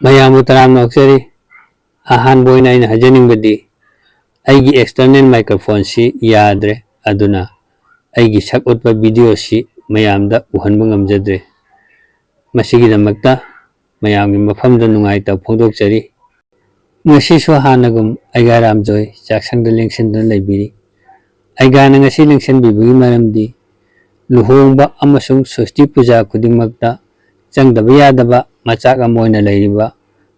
ꯃꯌꯥꯝꯕꯨ ꯇꯔꯥꯝꯅ ꯑꯣꯛꯆꯔꯤ ꯑꯍꯥꯟꯕ ꯑꯣꯏꯅ ꯑꯩꯅ ꯍꯥꯏꯖꯅꯤꯡꯕꯗꯤ ꯑꯩꯒꯤ ꯑꯦꯛꯁꯇꯔꯅꯦꯜ ꯃꯥꯏꯀ꯭ꯔꯣꯐꯣꯟꯁꯤ ꯌꯥꯗ꯭ꯔꯦ ꯑꯗꯨꯅ ꯑꯩꯒꯤ ꯁꯛ ꯎꯠꯄ ꯚꯤꯗꯤꯑꯣꯁꯤ ꯃꯌꯥꯝꯗ ꯎꯍꯟꯕ ꯉꯝꯖꯗ꯭ꯔꯦ ꯃꯁꯤꯒꯤꯗꯃꯛꯇ ꯃꯌꯥꯝꯒꯤ ꯃꯐꯝꯗ ꯅꯨꯡꯉꯥꯏꯇꯕ ꯐꯣꯡꯗꯣꯛꯆꯔꯤ ꯉꯁꯤꯁꯨ ꯍꯥꯟꯅꯒꯨꯝ ꯑꯩꯒꯥ ꯔꯥꯝꯖꯣꯏ ꯆꯥꯛꯁꯪꯗ ꯂꯦꯡꯁꯤꯟꯗꯨꯅ ꯂꯩꯕꯤꯔꯤ ꯑꯩꯒꯥꯅ ꯉꯁꯤ ꯂꯦꯡꯁꯤꯟꯕꯤꯕꯒꯤ ꯃꯔꯝꯗꯤ ꯂꯨꯍꯣꯡꯕ ꯑꯃꯁꯨꯡ ꯁꯣꯁꯇꯤ ꯄꯨꯖꯥ ꯈꯨꯗꯤꯡꯃꯛꯇ ꯆꯪꯗꯕ ꯌꯥꯗꯕ ꯃꯆꯥꯛ ꯑꯃ ꯑꯣꯏꯅ ꯂꯩꯔꯤꯕ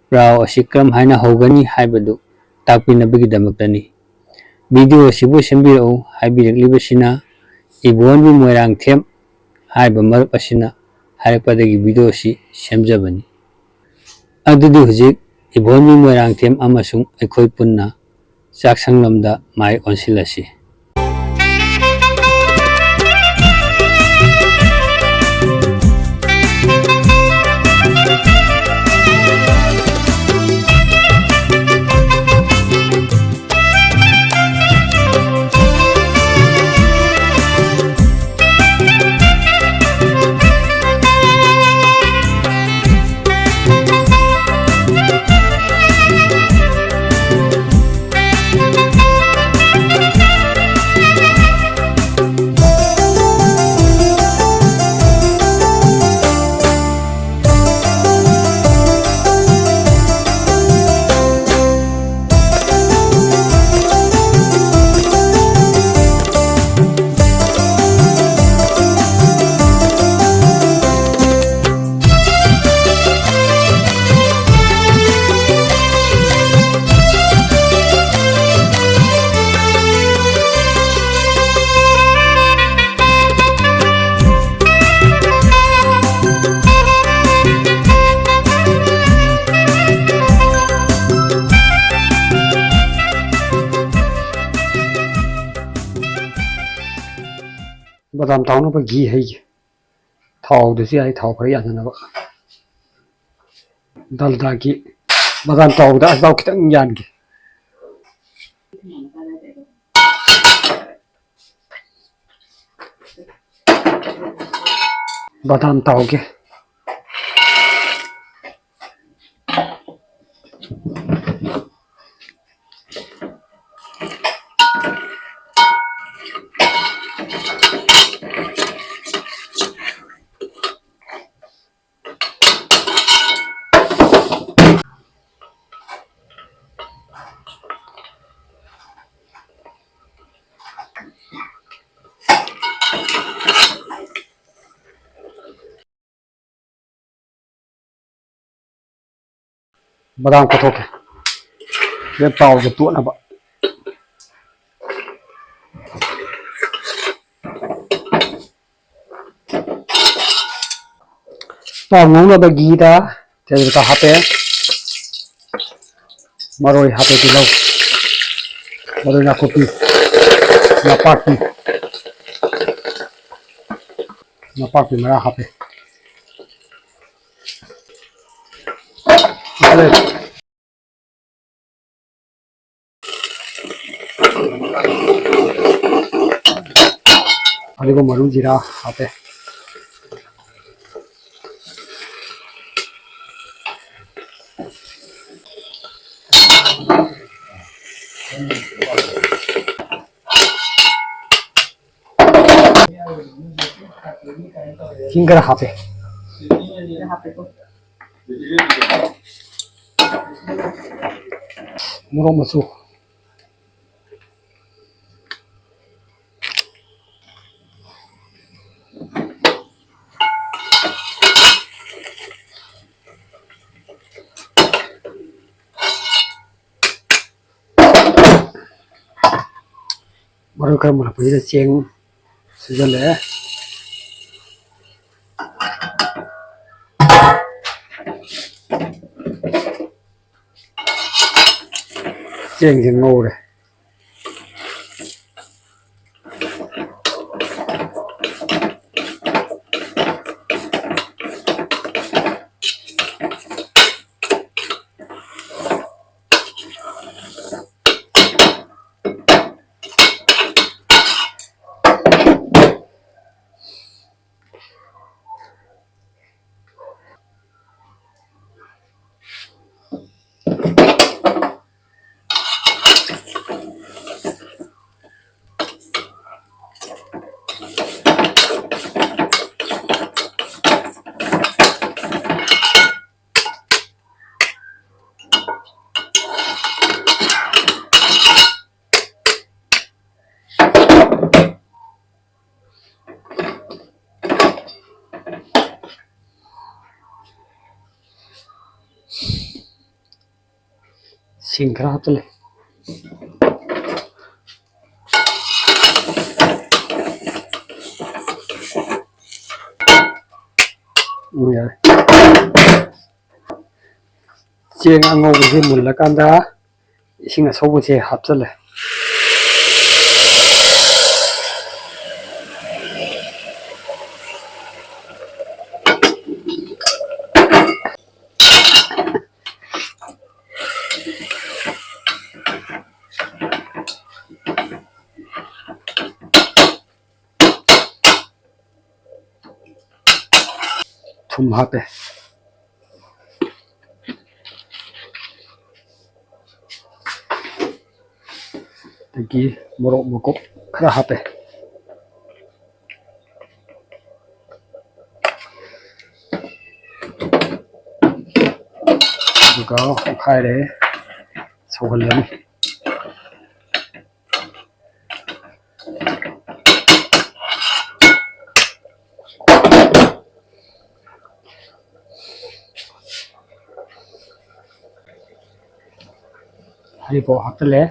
ꯄ꯭ꯔꯥꯎ ꯑꯁꯤ ꯀꯔꯝ ꯍꯥꯏꯅ ꯍꯧꯒꯅꯤ ꯍꯥꯏꯕꯗꯨ ꯇꯥꯛꯄꯤꯅꯕꯒꯤꯗꯃꯛꯇꯅꯤ ꯚꯤꯗꯤꯑꯣ ꯑꯁꯤꯕꯨ ꯁꯦꯝꯕꯤꯔꯛꯎ ꯍꯥꯏꯕꯤꯔꯛꯂꯤꯕꯁꯤꯅ ꯏꯕꯣꯟꯕꯤ ꯃꯣꯏꯔꯥꯡꯊꯦꯝ ꯍꯥꯏꯕ ꯃꯔꯨꯞ ꯑꯁꯤꯅ ꯍꯥꯏꯔꯛꯄꯗꯒꯤ ꯚꯤꯗꯤꯑꯣ ꯑꯁꯤ ꯁꯦꯝꯖꯕꯅꯤ ꯑꯗꯨꯗꯤ ꯍꯧꯖꯤꯛ ꯏꯕꯣꯟꯕꯤ ꯃꯣꯏꯔꯥꯡꯊꯦꯝ ꯑꯃꯁꯨꯡ ꯑꯩꯈꯣꯏ ꯄꯨꯟꯅ ꯆꯥꯛꯁꯪꯂꯣꯝꯗ ꯃꯥꯏ ꯑꯣꯟꯁꯤꯜꯂꯁꯤ बादाम ताउनब घी है थाउदसु याई थाउ खर याननब दलदा की बादाम ताउदा अजाउ खितंग यानगे बादाम ताउगे बादाम को थोके ये ताउ के तुनब ताउ ngौनब घी दा तेजपत्ता हापे मरोई हापे तिलौ मरोई नाकुपी नापाकी मरा हापे अलिको मरु जीरा हापे हिंगर हापे मुरो मसु मरो कर मुला पहिले चेंग सुजले चेंग से ngौरे ꯁꯤꯡ ꯈꯔ ꯍꯥꯞꯆꯤꯜꯂꯦ ꯌꯥꯔꯦ ꯆꯦꯡ ꯑꯉꯧꯕꯁꯦ ꯃꯨꯜꯂꯀꯥꯟꯗ ꯏꯁꯤꯡ ꯑꯁꯧꯕꯁꯦ ꯍꯥꯞꯆꯤꯜꯂꯦ ꯊꯨꯝ ꯍꯥꯞꯄꯦ ꯑꯗꯒꯤ ꯃꯣꯔꯣꯛ ꯃꯀꯨꯞ ꯈꯔ ꯍꯥꯞꯄꯦ ꯑꯗꯨꯒ ꯑꯣꯠꯈꯥꯏꯔꯦ ꯁꯧꯍꯜꯂꯅꯤ ꯍꯔꯤꯕꯣꯞ ꯍꯥꯞꯆꯤꯜꯂꯦ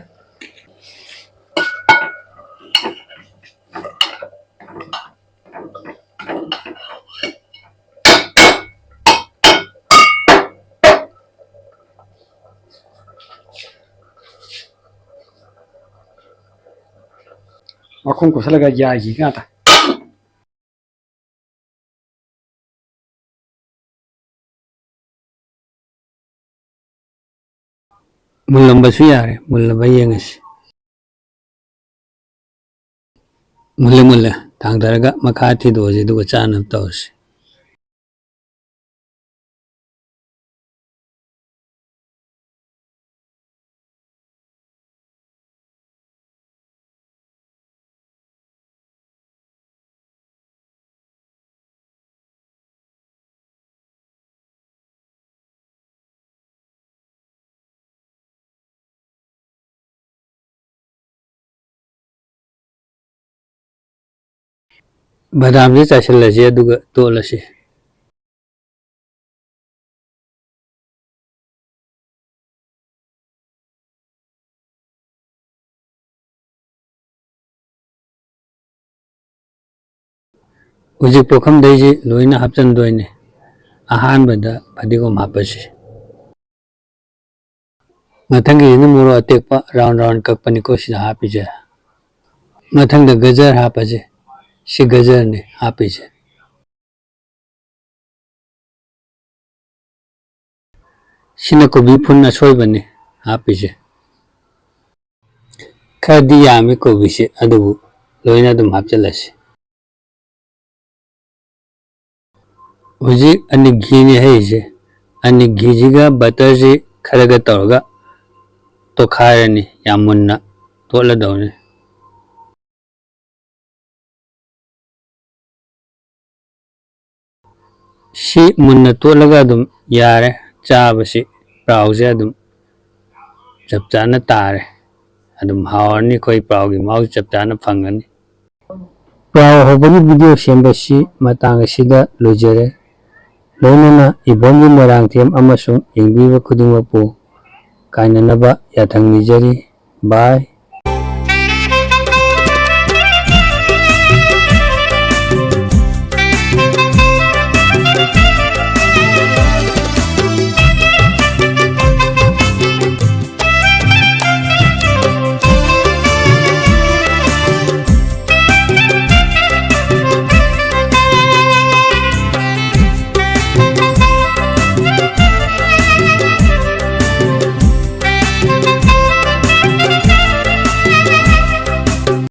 ꯃꯈꯨꯝ ꯀꯨꯞꯁꯜꯂꯒ ꯌꯥꯏꯈꯤ ꯉꯥꯛꯇ ꯃꯨꯜꯂꯝꯕꯁꯨ ꯌꯥꯔꯦ ꯃꯨꯜꯂꯕ ꯌꯦꯡꯉꯁꯤ ꯃꯨꯜꯂꯦ ꯊꯥꯡꯊꯔꯒ ꯃꯈꯥ ꯊꯤꯗꯣꯛꯑꯁꯤ ꯑꯗꯨꯒ ꯆꯥꯅꯕ ꯇꯧꯔꯁꯤ ꯕꯗꯥꯝꯁꯦ ꯆꯥꯏꯁꯤꯜꯂꯁꯤ ꯑꯗꯨꯒ ꯇꯣꯠꯂꯁꯤ ꯍꯧꯖꯤꯛ ꯄꯨꯈꯝꯗꯩꯁꯤ ꯂꯣꯏꯅ ꯍꯥꯞꯆꯤꯟꯗꯣꯏꯅꯤ ꯑꯍꯥꯟꯕꯗ ꯐꯗꯤꯒꯣꯝ ꯍꯥꯞꯄꯁꯤ ꯃꯊꯪꯒꯤꯁꯤꯅ ꯃꯣꯔꯣꯛ ꯑꯇꯦꯛꯄ ꯔꯥꯎꯟ ꯀꯛꯄꯅꯤꯀꯣ ꯁꯤꯗ ꯍꯥꯞꯄꯤꯁꯦ ꯃꯊꯪꯗ ꯒꯖꯔ ꯍꯥꯞꯄꯁꯤ ꯁꯤ ꯒꯖꯔꯅꯤ ꯍꯥꯞꯄꯤꯁꯦ ꯁꯤꯅ ꯀꯣꯕꯤ ꯐꯨꯜ ꯑꯁꯣꯏꯕꯅꯤ ꯍꯥꯞꯄꯤꯁꯦ ꯈꯔꯗꯤ ꯌꯥꯝꯃꯤ ꯀꯣꯕꯤꯁꯦ ꯑꯗꯨꯕꯨ ꯂꯣꯏꯅ ꯑꯗꯨꯝ ꯍꯥꯞꯆꯤꯜꯂꯁꯤ ꯍꯧꯖꯤꯛ ꯘꯤꯅꯤ ꯍꯩꯔꯤꯁꯦ ꯘꯤꯁꯤꯒ ꯕꯇꯔꯁꯤ ꯈꯔꯒ ꯇꯧꯔꯒ ꯇꯣꯠꯈꯥꯏꯔꯅꯤ ꯌꯥꯝ ꯃꯨꯟꯅ ꯇꯣꯠꯂꯗꯧꯅꯤ ꯁꯤ ꯃꯨꯟꯅ ꯇꯣꯠꯂꯒ ꯑꯗꯨꯝ ꯌꯥꯔꯦ ꯆꯥꯕꯁꯤ ꯄ꯭ꯔꯥꯎꯁꯦ ꯑꯗꯨꯝ ꯆꯞ ꯆꯥꯅ ꯇꯥꯔꯦ ꯑꯗꯨꯝ ꯍꯥꯎꯔꯅꯤ ꯑꯩꯈꯣꯏ ꯄ꯭ꯔꯥꯎꯒꯤ ꯃꯍꯥꯎ ꯆꯞ ꯆꯥꯅ ꯐꯪꯒꯅꯤ ꯄ꯭ꯔꯥꯎ ꯍꯧꯕꯒꯤ ꯚꯤꯗꯤꯑꯣ ꯁꯦꯝꯕꯁꯤ ꯃꯇꯥꯡ ꯑꯁꯤꯗ ꯂꯣꯏꯖꯔꯦ ꯂꯣꯏꯅꯅ ꯏꯕꯣꯝꯒꯤ ꯃꯣꯏꯔꯥꯡꯊꯦꯝ ꯑꯃꯁꯨꯡ ꯌꯦꯡꯕꯤꯕ ꯈꯨꯗꯤꯡꯃꯛꯄꯨ ꯀꯥꯏꯅꯅꯕ ꯌꯥꯊꯪ ꯅꯤꯖꯔꯤ ꯕꯥꯏ